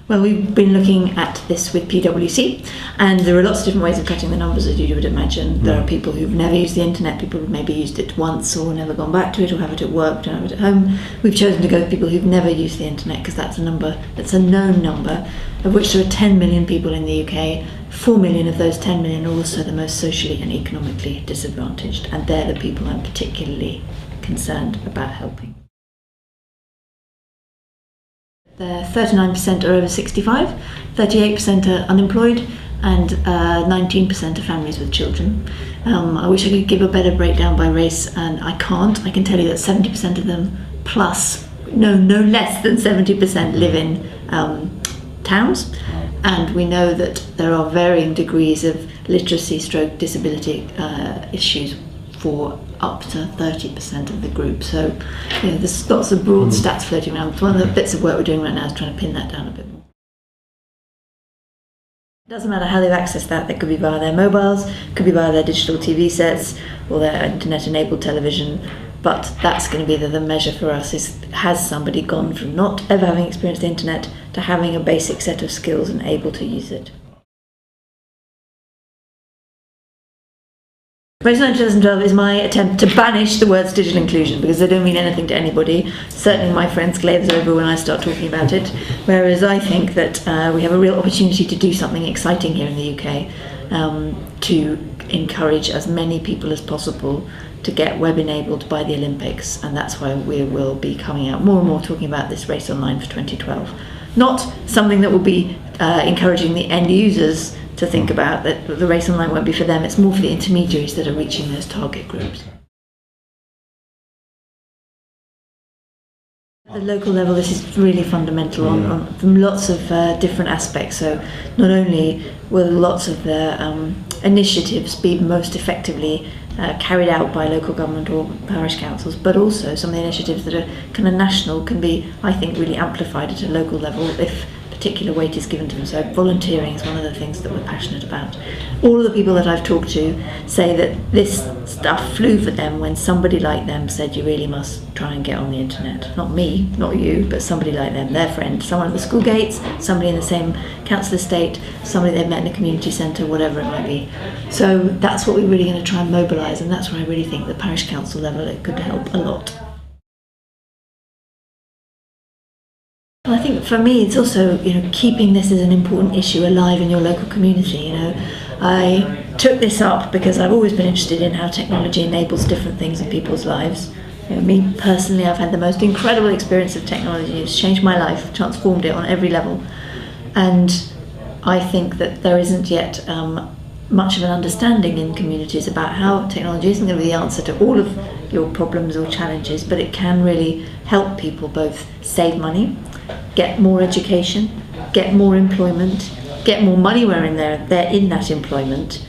Well, we've been looking at this with PwC, and there are lots of different ways of cutting the numbers, as you would imagine. There are people who've never used the internet, people who've maybe used it once or never gone back to it, or have it at work, don't have it at home. We've chosen to go with people who've never used the internet because that's a number, that's a known number, of which there are 10 million people in the UK. 4 million of those 10 million are also the most socially and economically disadvantaged, and they're the people I'm particularly concerned about helping. 39% are over 65, 38% are unemployed, and 19% are families with children. I wish I could give a better breakdown by race, and I can't. I can tell you that 70% of them plus, no less than 70% live in towns, and we know that there are varying degrees of literacy stroke disability issues for up to 30% of the group. So, there's lots of broad stats floating around. One of the bits of work we're doing right now is trying to pin that down a bit more. It doesn't matter how they've accessed that. They could be via their mobiles, could be via their digital TV sets or their internet-enabled television. But that's going to be the measure for us, is has somebody gone from not ever having experienced the internet to having a basic set of skills and able to use it. RaceOnline 2012 is my attempt to banish the words digital inclusion, because they don't mean anything to anybody. Certainly my friends glaze over when I start talking about it, whereas I think that we have a real opportunity to do something exciting here in the UK, to encourage as many people as possible to get web enabled by the Olympics, and that's why we will be coming out more and more talking about this RaceOnline for 2012. Not something that will be encouraging the end users to think about that the RaceOnline won't be for them, it's more for the intermediaries that are reaching those target groups. At the local level, this is really fundamental from lots of different aspects. So not only will lots of the initiatives be most effectively carried out by local government or parish councils, but also some of the initiatives that are kind of national can be, I think, really amplified at a local level if particular weight is given to them. So volunteering is one of the things that we're passionate about. All of the people that I've talked to say that this stuff flew for them when somebody like them said, you really must try and get on the internet. Not me, not you, but somebody like them, their friend, someone at the school gates, somebody in the same council estate, somebody they've met in a community centre, whatever it might be. So that's what we're really going to try and mobilise, and that's where I really think the parish council level it could help a lot. I think for me it's also keeping this as an important issue alive in your local community. I took this up because I've always been interested in how technology enables different things in people's lives. Me personally, I've had the most incredible experience of technology. It's changed my life, transformed it on every level, and I think that there isn't yet much of an understanding in communities about how technology isn't going to be the answer to all of your problems or challenges, but it can really help people both save money, get more education, get more employment, get more money where they're in that employment,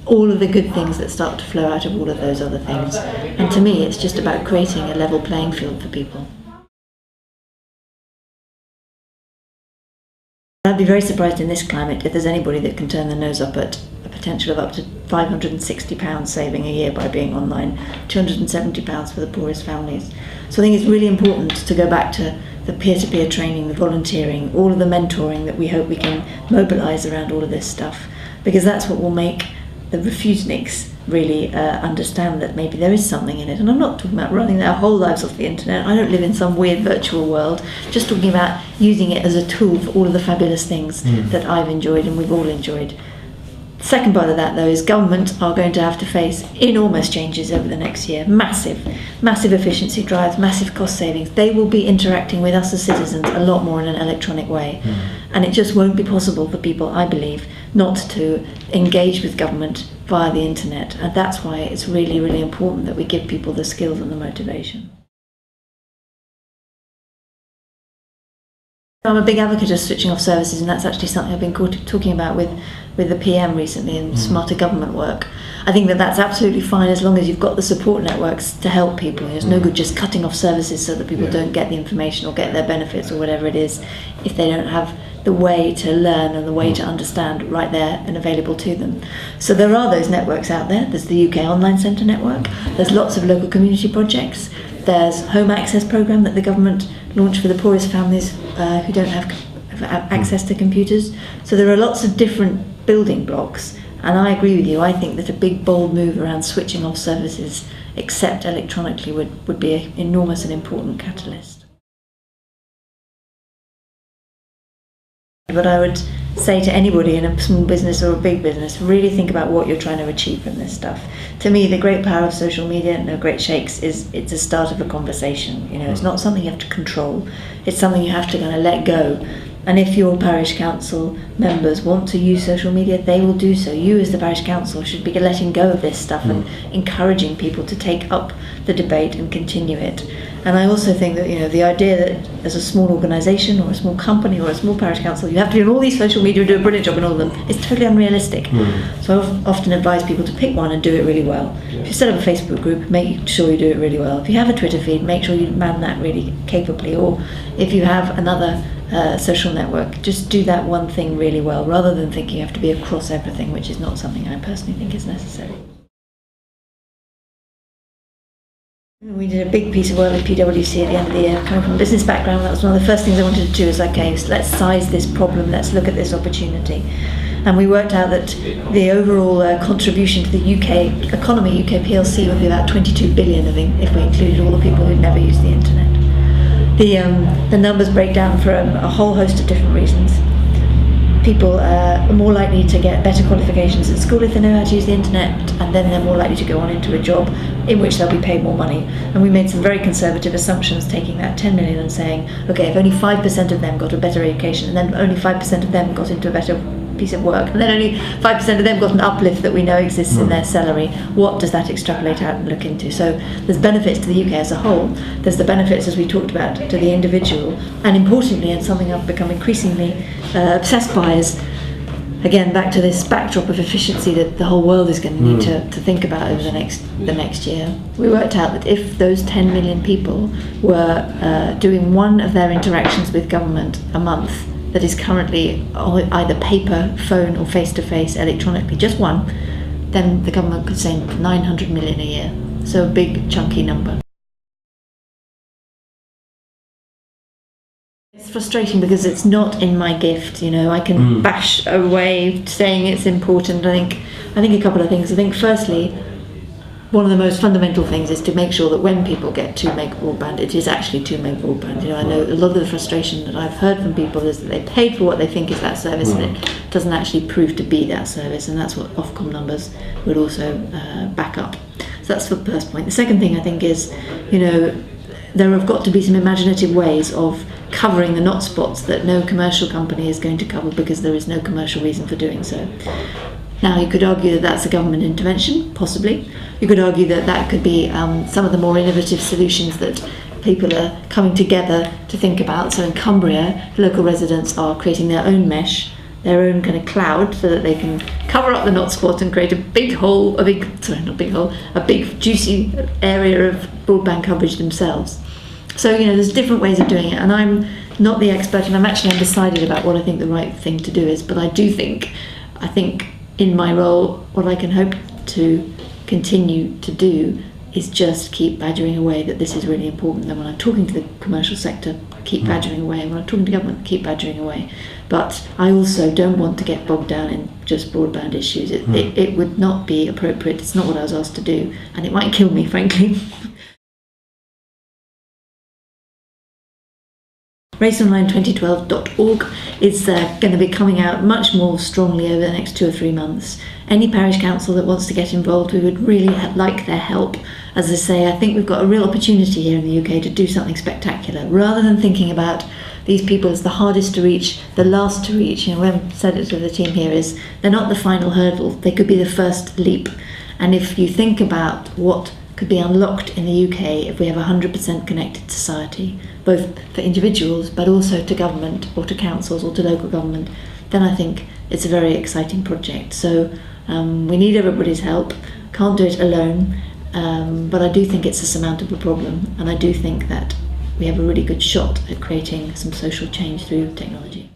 all of the good things that start to flow out of all of those other things. And to me, it's just about creating a level playing field for people. I'd be very surprised in this climate if there's anybody that can turn their nose up at a potential of up to £560 saving a year by being online, £270 for the poorest families. So I think it's really important to go back to the peer-to-peer training, the volunteering, all of the mentoring that we hope we can mobilise around all of this stuff, because that's what will make the refuseniks really understand that maybe there is something in it. And I'm not talking about running their whole lives off the internet. I don't live in some weird virtual world. Just talking about using it as a tool for all of the fabulous things that I've enjoyed and we've all enjoyed. The second part of that, though, is government are going to have to face enormous changes over the next year. Massive efficiency drives, massive cost savings. They will be interacting with us as citizens a lot more in an electronic way. And it just won't be possible for people, I believe, not to engage with government via the internet. And that's why it's really, really important that we give people the skills and the motivation. I'm a big advocate of switching off services, and that's actually something I've been talking about with the PM recently in smarter government work. I think that that's absolutely fine as long as you've got the support networks to help people. It's no good just cutting off services so that people don't get the information or get their benefits or whatever it is if they don't have the way to learn and the way to understand right there and available to them. So there are those networks out there. There's the UK Online Centre network. There's lots of local community projects. There's Home Access programme that the government launched for the poorest families who don't have have access to computers. So there are lots of different building blocks, and I agree with you. I think that a big bold move around switching off services except electronically would be an enormous and important catalyst. But I would say to anybody in a small business or a big business, really think about what you're trying to achieve from this stuff. To me, the great power of social media, no great shakes, is it's a start of a conversation. You know, it's not something you have to control. It's something you have to kind of let go. And if your parish council members want to use social media, they will do so. You as the parish council should be letting go of this stuff and encouraging people to take up the debate and continue it. And I also think that, you know, the idea that as a small organisation or a small company or a small parish council, you have to be on all these social media and do a brilliant job in all of them, is totally unrealistic. So I often advise people to pick one and do it really well. If you set up a Facebook group, make sure you do it really well. If you have a Twitter feed, make sure you man that really capably. Or if you have another social network, just do that one thing really well, rather than thinking you have to be across everything, which is not something I personally think is necessary. We did a big piece of work with PwC at the end of the year. Coming from a business background, that was one of the first things I wanted to do, is okay, so let's size this problem, let's look at this opportunity. And we worked out that the overall contribution to the UK economy, UK PLC, would be about 22 billion if we included all the people who'd never used the internet. The numbers break down for a whole host of different reasons. People are more likely to get better qualifications at school if they know how to use the internet, and then they're more likely to go on into a job in which they'll be paid more money. And we made some very conservative assumptions, taking that 10 million and saying, okay, if only 5% of them got a better education, and then only 5% of them got into a better piece of work, and then only 5% of them got an uplift that we know exists in their salary, what does that extrapolate out and look into? So there's benefits to the UK as a whole, there's the benefits, as we talked about, to the individual, and importantly, and something I've become increasingly obsessed by, is again back to this backdrop of efficiency that the whole world is going to need to think about over the next year. We worked out that if those 10 million people were doing one of their interactions with government a month that is currently either paper, phone, or face-to-face electronically, just one, then the government could save 900 million a year. So a big chunky number. It's frustrating because it's not in my gift, you know. I can bash away saying it's important. I think a couple of things. I think firstly, one of the most fundamental things is to make sure that when people get 2 meg broadband, it is actually 2 meg broadband. You know, I know a lot of the frustration that I've heard from people is that they paid for what they think is that service, and it doesn't actually prove to be that service, and that's what Ofcom numbers would also back up. So that's the first point. The second thing I think is, you know, there have got to be some imaginative ways of covering the not spots that no commercial company is going to cover, because there is no commercial reason for doing so. Now, you could argue that that's a government intervention, possibly. You could argue that that could be some of the more innovative solutions that people are coming together to think about. So in Cumbria, local residents are creating their own mesh, their own kind of cloud, so that they can cover up the not spot and create a big juicy area of broadband coverage themselves. So, you know, there's different ways of doing it, and I'm not the expert, and I'm actually undecided about what I think the right thing to do is, but I think in my role, what I can hope to continue to do is just keep badgering away that this is really important. Then when I'm talking to the commercial sector, keep badgering away. When I'm talking to government, keep badgering away. But I also don't want to get bogged down in just broadband issues. It would not be appropriate. It's not what I was asked to do, and it might kill me, frankly. RaceOnline2012.org is going to be coming out much more strongly over the next 2 or 3 months. Any parish council that wants to get involved, we would really like their help. As I say, I think we've got a real opportunity here in the UK to do something spectacular. Rather than thinking about these people as the hardest to reach, the last to reach, you know, when I've said it to the team here, is they're not the final hurdle, they could be the first leap. And if you think about what could be unlocked in the UK if we have a 100% connected society, both for individuals but also to government or to councils or to local government, then I think it's a very exciting project. So we need everybody's help, can't do it alone, but I do think it's a surmountable problem, and I do think that we have a really good shot at creating some social change through technology.